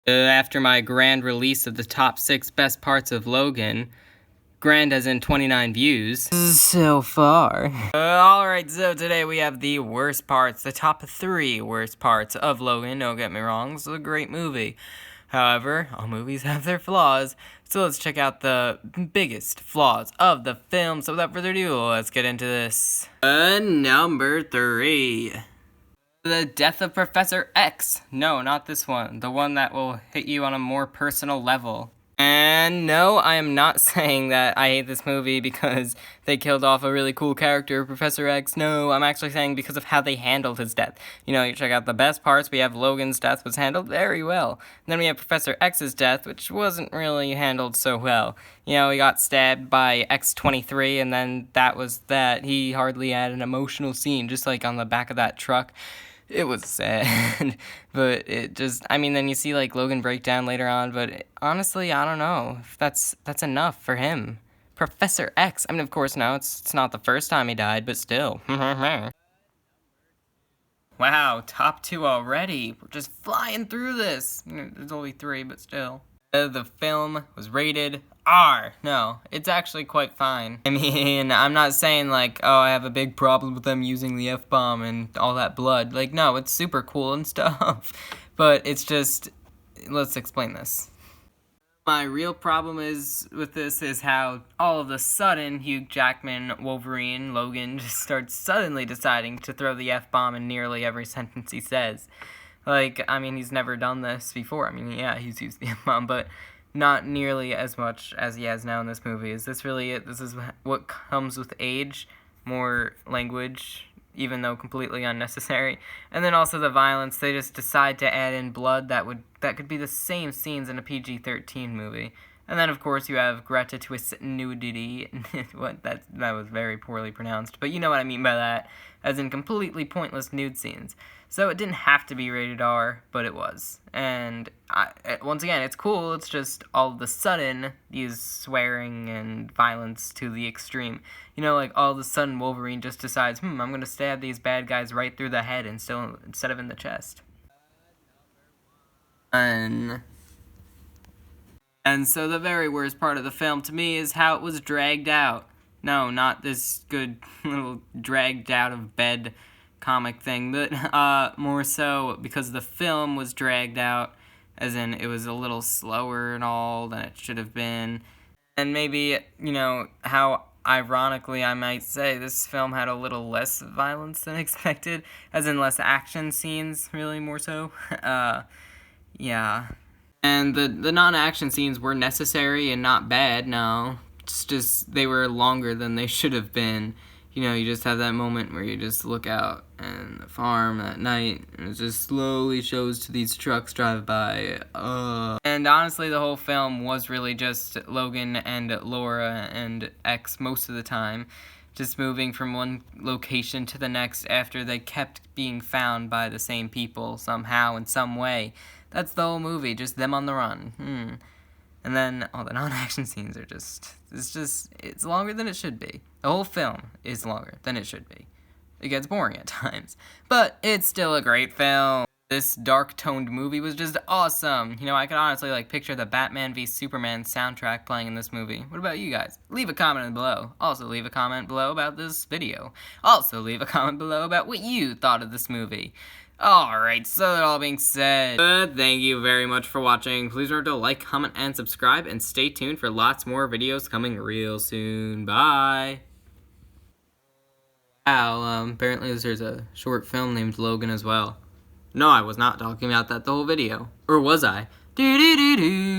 After my grand release of the top 6 best parts of Logan, grand as in 29 views. So far. Alright, so today we have the worst parts, the top 3 worst parts of Logan. Don't get me wrong, it's a great movie. However, all movies have their flaws, so let's check out the biggest flaws of the film. So without further ado, let's get into this. Number 3. The death of Professor X. No, not this one. The one that will hit you on a more personal level. And no, I am not saying that I hate this movie because they killed off a really cool character, Professor X. No, I'm actually saying because of how they handled his death. You know, you check out the best parts, we have Logan's death was handled very well. And then we have Professor X's death, which wasn't really handled so well. You know, he got stabbed by X-23, and then that was that. He hardly had an emotional scene, just like on the back of that truck. It was sad, but it just, I mean, then you see, like, Logan break down later on, but honestly, I don't know if that's enough for him. Professor X, I mean, of course, no, it's not the first time he died, but still. Wow, top 2 already. We're just flying through this. There's only 3, but still. The film was rated R. No, it's actually quite fine. I mean, I'm not saying like, oh, I have a big problem with them using the F-bomb and all that blood. Like, no, it's super cool and stuff. But it's just, let's explain this. My real problem with this is how all of a sudden Hugh Jackman, Wolverine, Logan just starts suddenly deciding to throw the F-bomb in nearly every sentence he says. Like, I mean, he's never done this before. I mean, yeah, he's used the F-bomb, but not nearly as much as he has now in this movie. Is this really it? This is what comes with age? More language, even though completely unnecessary. And then also the violence. They just decide to add in blood that could be the same scenes in a PG-13 movie. And then, of course, you have gratuitous nudity. That was very poorly pronounced. But you know what I mean by that. As in completely pointless nude scenes. So it didn't have to be rated R, but it was. And once again, it's cool. It's just all of a sudden, these swearing and violence to the extreme. You know, like all of a sudden Wolverine just decides, I'm going to stab these bad guys right through the head instead of in the chest. And so the very worst part of the film to me is how it was dragged out. No, not this good little dragged out of bed comic thing, but more so because the film was dragged out, as in it was a little slower and all than it should have been. And maybe, you know, how ironically I might say this film had a little less violence than expected, as in less action scenes, really more so. Yeah. And the non-action scenes were necessary and not bad, no. It's just, they were longer than they should have been. You know, you just have that moment where you just look out and the farm at night, and it just slowly shows to these trucks drive by. And honestly, the whole film was really just Logan and Laura and X most of the time, just moving from one location to the next after they kept being found by the same people somehow in some way. That's the whole movie, just them on the run. And then all the non-action scenes are it's longer than it should be. The whole film is longer than it should be. It gets boring at times, but it's still a great film. This dark-toned movie was just awesome. You know, I could honestly, like, picture the Batman v Superman soundtrack playing in this movie. What about you guys? Leave a comment below. Also, leave a comment below about this video. Also, leave a comment below about what you thought of this movie. Alright, so that all being said, thank you very much for watching. Please remember to like, comment, and subscribe, and stay tuned for lots more videos coming real soon. Bye! Wow, apparently there's a short film named Logan as well. No, I was not talking about that the whole video. Or was I? Doo-doo-doo-doo!